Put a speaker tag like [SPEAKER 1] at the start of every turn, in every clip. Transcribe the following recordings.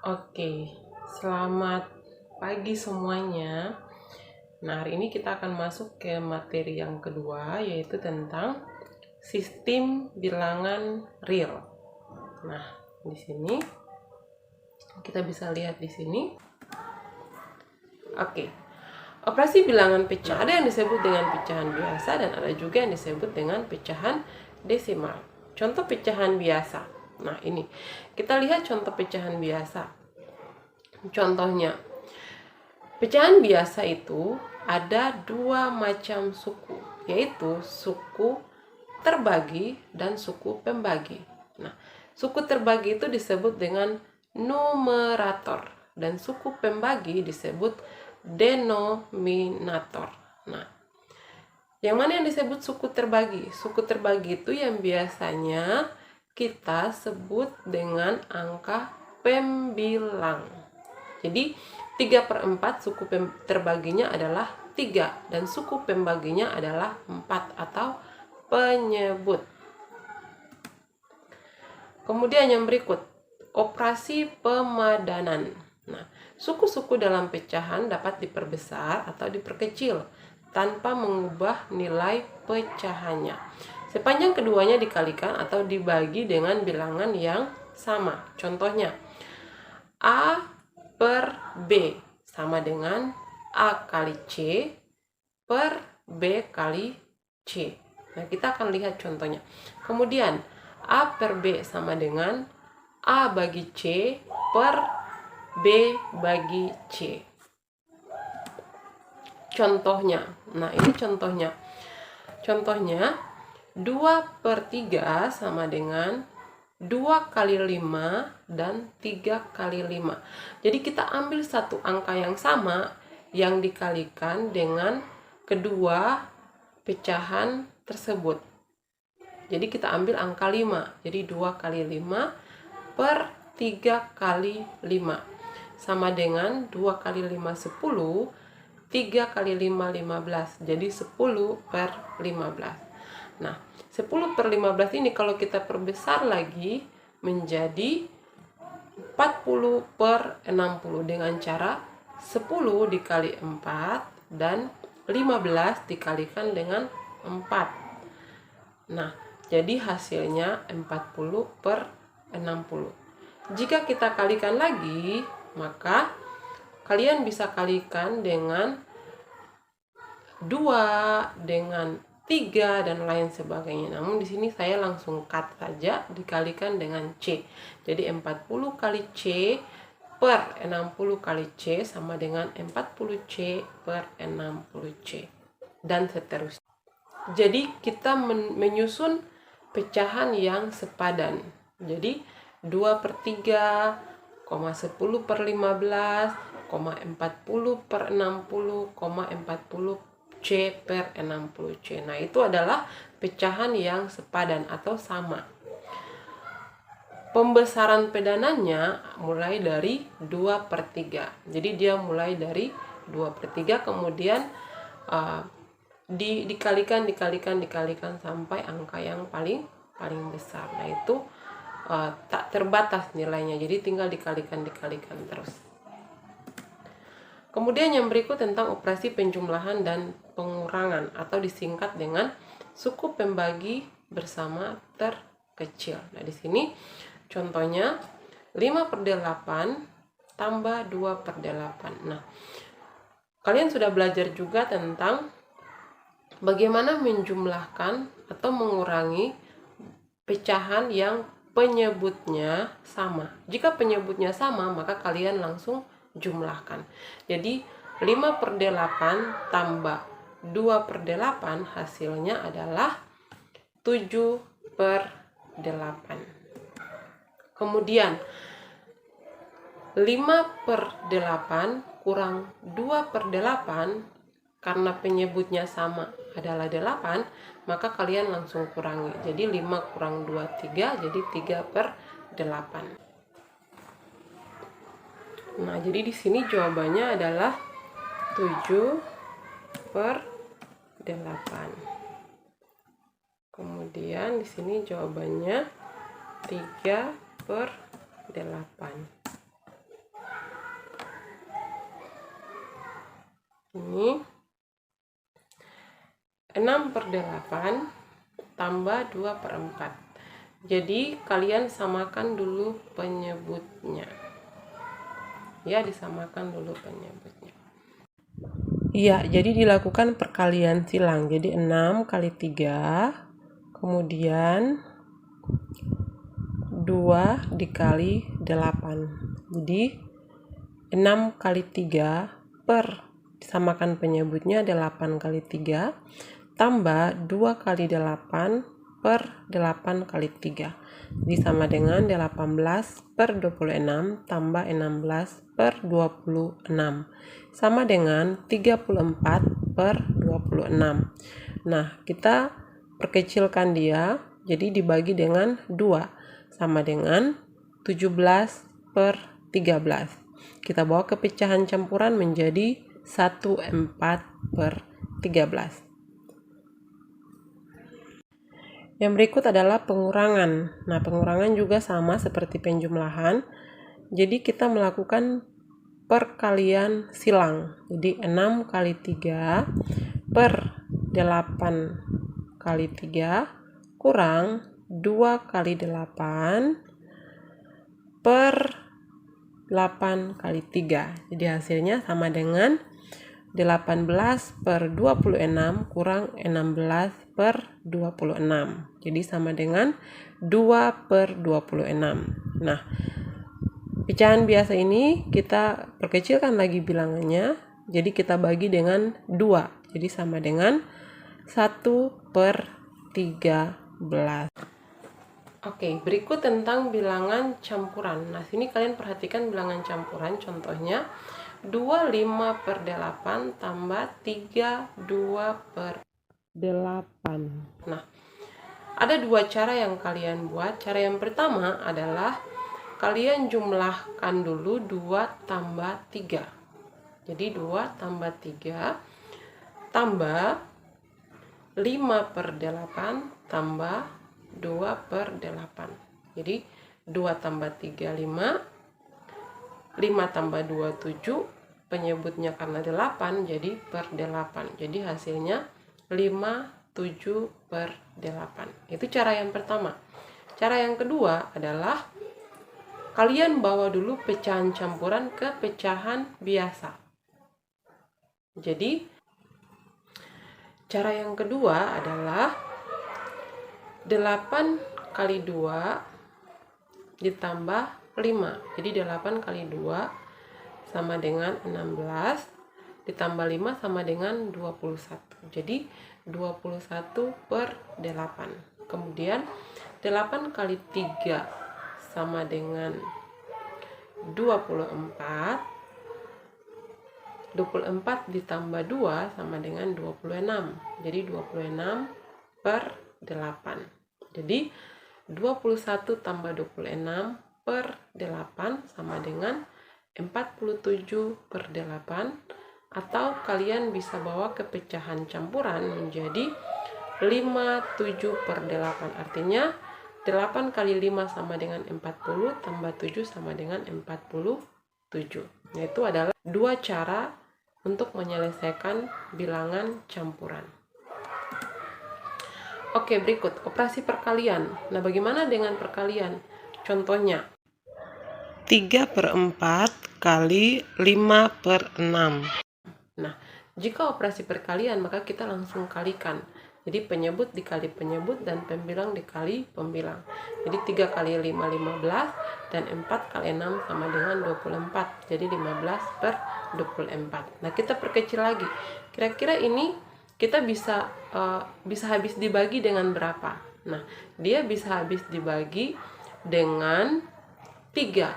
[SPEAKER 1] Oke, selamat pagi semuanya. Nah, hari ini kita akan masuk ke materi yang kedua, yaitu tentang sistem bilangan real. Nah, di sini kita bisa lihat di sini. Oke, operasi bilangan pecah ada yang disebut dengan pecahan biasa dan ada juga yang disebut dengan pecahan desimal. Contoh pecahan biasa. Nah, ini kita lihat contoh pecahan biasa. Contohnya, pecahan biasa itu ada dua macam suku, yaitu suku terbagi dan suku pembagi. Nah, suku terbagi itu disebut dengan numerator dan suku pembagi disebut denominator. Nah, yang mana yang disebut suku terbagi? Suku terbagi itu yang biasanya kita sebut dengan angka pembilang. Jadi 3/4 suku terbaginya adalah 3 dan suku pembaginya adalah 4 atau penyebut. Kemudian yang berikut, operasi pemadanan. Nah, suku-suku dalam pecahan dapat diperbesar atau diperkecil tanpa mengubah nilai pecahannya. Sepanjang keduanya dikalikan atau dibagi dengan bilangan yang sama. Contohnya, A per B sama dengan A kali C per B kali C. Nah, kita akan lihat contohnya. Kemudian, A per B sama dengan A bagi C per B bagi C. Contohnya, nah ini contohnya. Contohnya, 2/3 sama dengan 2 kali 5 dan 3 kali 5. Jadi kita ambil satu angka yang sama yang dikalikan dengan kedua pecahan tersebut. Jadi kita ambil angka 5. Jadi 2 kali 5 per 3 kali 5. Sama dengan 2 kali 5 10, 3 kali 5 15. Jadi 10 per 15. Nah, 10 per 15 ini kalau kita perbesar lagi menjadi 40 per 60 dengan cara 10 dikali 4 dan 15 dikalikan dengan 4. Nah, jadi hasilnya 40 per 60. Jika kita kalikan lagi, maka kalian bisa kalikan dengan 2, dengan 3 dan lain sebagainya. Namun di sini saya langsung cut saja, dikalikan dengan C. Jadi 40 kali C per 60 kali C sama dengan 40C per 60C dan seterusnya. Jadi kita menyusun pecahan yang sepadan. Jadi 2/3, 10 per 15, 40 per 60, 40 C per 60C. Nah, itu adalah pecahan yang sepadan atau sama. Pembesaran pedanannya mulai dari 2/3. Jadi dia mulai dari 2/3, kemudian dikalikan sampai angka yang paling besar. Nah, itu tak terbatas nilainya. Jadi tinggal dikalikan terus. Kemudian yang berikut tentang operasi penjumlahan dan pengurangan atau disingkat dengan suku pembagi bersama terkecil. Nah, di sini contohnya 5/8 tambah 2/8. Nah, kalian sudah belajar juga tentang bagaimana menjumlahkan atau mengurangi pecahan yang penyebutnya sama. Jika penyebutnya sama, maka kalian langsung jumlahkan. Jadi 5/8 tambah 2/8 hasilnya adalah 7/8. Kemudian 5/8 kurang 2/8 karena penyebutnya sama adalah 8, maka kalian langsung kurangi. Jadi 5 kurang 2, 3, jadi 3/8. Nah, jadi di sini jawabannya adalah 7/8. Kemudian di sini jawabannya 3/8. Ini 6/8 tambah 2/4. Jadi kalian samakan dulu penyebutnya. Ya, disamakan dulu penyebutnya. Iya, jadi dilakukan perkalian silang. Jadi 6 kali 3, kemudian 2 dikali 8. Jadi 6 kali 3 per, disamakan penyebutnya 8 kali 3, tambah 2 kali 8 per 8 kali 3. Jadi sama dengan 18/26 tambah 16/26. Sama dengan 34/26. Nah, kita perkecilkan dia, jadi dibagi dengan 2. Sama dengan 17/13. Kita bawa ke pecahan campuran menjadi 14/13. Yang berikut adalah pengurangan. Nah, pengurangan juga sama seperti penjumlahan. Jadi kita melakukan perkalian silang. Jadi 6 kali 3 per 8 kali 3 kurang 2 kali 8 per 8 kali 3. Jadi hasilnya sama dengan 18/26 kurang 16/26. Jadi sama dengan 2/26. Nah, pecahan biasa ini kita perkecilkan lagi bilangannya. Jadi kita bagi dengan 2. Jadi sama dengan 1/13. Oke, berikut tentang bilangan campuran. Nah, sini kalian perhatikan bilangan campuran. Contohnya 25/8 tambah 32/8. Nah, ada dua cara yang kalian buat. Cara yang pertama adalah kalian jumlahkan dulu 2 tambah 3. Jadi 2 tambah 3 tambah 5/8 tambah 2/8. Jadi 2 tambah 3 5, 5 tambah 2 7, penyebutnya karena 8 jadi per 8. Jadi hasilnya 5 7/8. Itu cara yang pertama. Cara yang kedua adalah kalian bawa dulu pecahan campuran ke pecahan biasa. Jadi cara yang kedua adalah 8 kali 2 ditambah 5. Jadi 8 kali 2 sama dengan 16, ditambah 5 sama dengan 21. Jadi 21/8. Kemudian 8 kali 3 sama dengan 24. 24 ditambah 2 sama dengan 26. Jadi 26/8. Jadi 21 tambah 26/8 sama dengan 47/8. Atau kalian bisa bawa ke pecahan campuran menjadi 57/8. Artinya 8 kali 5 sama dengan 40, tambah 7 sama dengan 47. Yaitu adalah dua cara untuk menyelesaikan bilangan campuran. Oke, berikut operasi perkalian. Nah, bagaimana dengan perkalian? Contohnya 3/4 kali 5/6. Nah, jika operasi perkalian maka kita langsung kalikan. Jadi penyebut dikali penyebut dan pembilang dikali pembilang. Jadi 3 kali 5 15 dan 4 kali 6 sama dengan 24. Jadi 15/24. Nah, kita perkecil lagi. Kira-kira ini kita bisa habis dibagi dengan berapa? Nah, dia bisa habis dibagi dengan 3.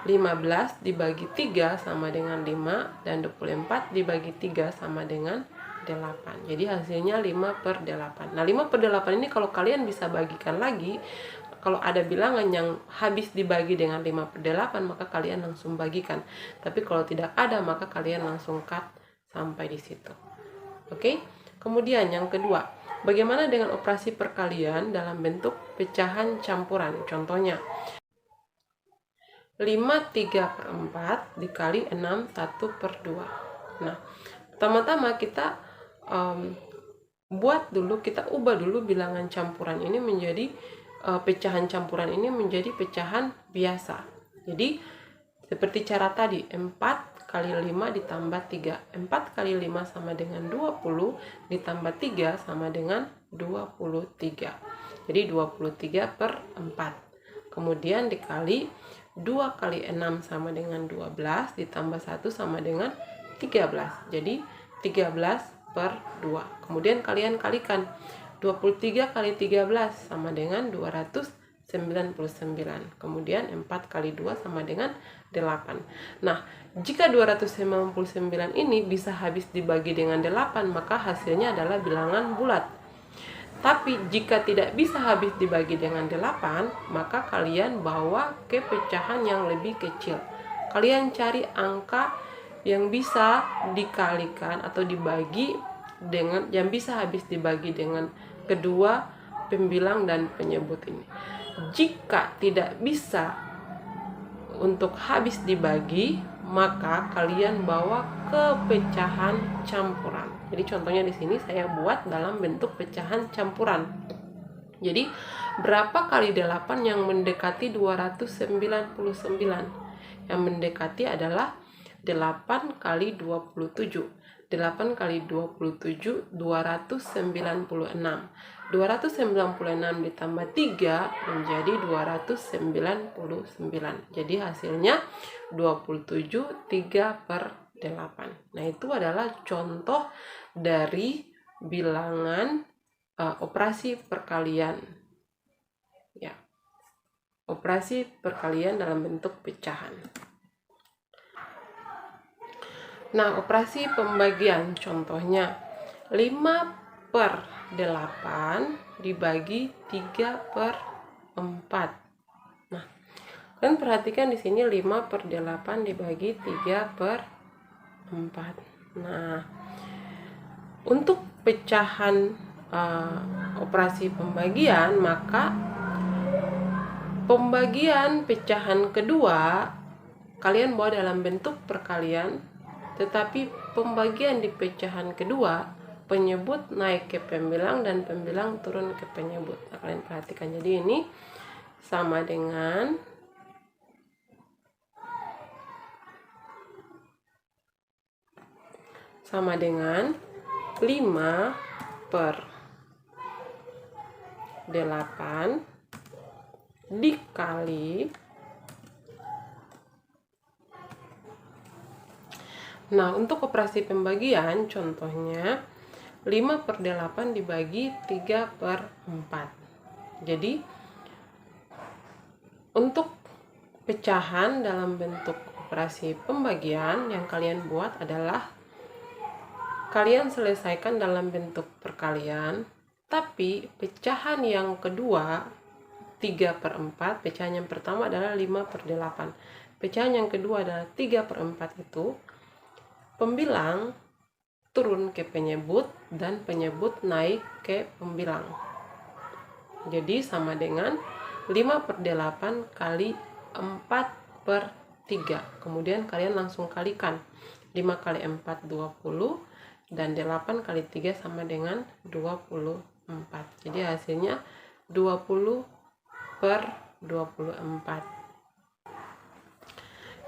[SPEAKER 1] 15 dibagi 3 sama dengan 5, dan 24 dibagi 3 sama dengan 8. Jadi hasilnya 5/8. Nah, 5/8 ini kalau kalian bisa bagikan lagi, kalau ada bilangan yang habis dibagi dengan 5/8 maka kalian langsung bagikan. Tapi kalau tidak ada maka kalian langsung cut sampai di situ. Oke? Kemudian yang kedua, bagaimana dengan operasi perkalian dalam bentuk pecahan campuran? Contohnya 5 3/4 dikali 6 1/2. Nah, Pertama-tama kita kita ubah dulu bilangan campuran ini menjadi pecahan campuran ini menjadi pecahan biasa. Jadi seperti cara tadi, 4 kali 5 ditambah 3. 4 kali 5 sama dengan 20, ditambah 3 sama dengan 23. Jadi 23 per 4. Kemudian dikali 2 kali 6 sama dengan 12, ditambah 1 sama dengan 13. Jadi 13 per 2. Kemudian kalian kalikan. 23 kali 13 sama dengan 299. Kemudian 4 kali 2 sama dengan 8. Nah, jika 299 ini bisa habis dibagi dengan 8, maka hasilnya adalah bilangan bulat. Tapi jika tidak bisa habis dibagi dengan 8, maka kalian bawa ke pecahan yang lebih kecil. Kalian cari angka yang bisa dikalikan atau dibagi dengan, yang bisa habis dibagi dengan kedua pembilang dan penyebut ini. Jika tidak bisa untuk habis dibagi, maka kalian bawa ke pecahan campuran. Jadi contohnya di sini saya buat dalam bentuk pecahan campuran. Jadi berapa kali 8 yang mendekati 299? Yang mendekati adalah 8 kali 27. 8 kali 27, 296. 296 ditambah 3 menjadi 299. Jadi hasilnya 27, 3 per 8. Nah, itu adalah contoh dari bilangan operasi perkalian. Ya. Operasi perkalian dalam bentuk pecahan. Nah, operasi pembagian contohnya 5 per 8 dibagi 3 per 4. Nah, kalian perhatikan di sini 5 per 8 dibagi 3 per 4. Nah, untuk pecahan operasi pembagian, maka pembagian pecahan kedua kalian bawa dalam bentuk perkalian, tetapi pembagian di pecahan kedua penyebut naik ke pembilang dan pembilang turun ke penyebut. Nah, kalian perhatikan, jadi ini sama dengan 5 per 8 dikali. Nah, untuk operasi pembagian contohnya 5 per 8 dibagi 3 per 4. Jadi untuk pecahan dalam bentuk operasi pembagian yang kalian buat adalah kalian selesaikan dalam bentuk perkalian, tapi pecahan yang kedua 3 per 4, pecahan yang pertama adalah 5 per 8. Pecahan yang kedua adalah 3 per 4 itu pembilang turun ke penyebut dan penyebut naik ke pembilang. Jadi sama dengan 5 per 8 kali 4 per 3. Kemudian kalian langsung kalikan. 5 kali 4 20 dan 8 kali 3 sama dengan 24. Jadi hasilnya 20 per 24.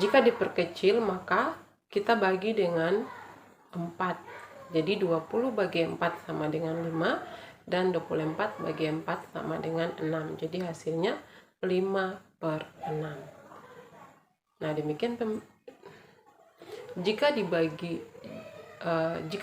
[SPEAKER 1] Jika diperkecil maka kita bagi dengan 4. Jadi 20 bagi 4 sama dengan 5 dan 24 bagi 4 sama dengan 6. Jadi hasilnya 5 per 6. Nah, demikian jika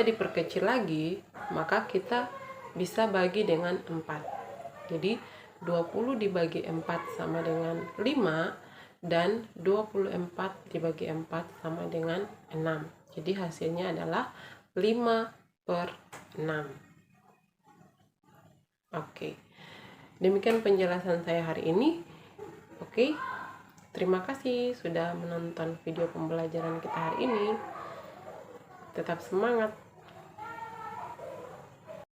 [SPEAKER 1] diperkecil lagi, maka kita bisa bagi dengan 4. Jadi 20 dibagi 4 sama dengan 5 dan 24 dibagi 4 sama dengan 6. Jadi hasilnya adalah 5 per 6. Oke. Demikian penjelasan saya hari ini. Oke. Terima kasih sudah menonton video pembelajaran kita hari ini. Tetap semangat.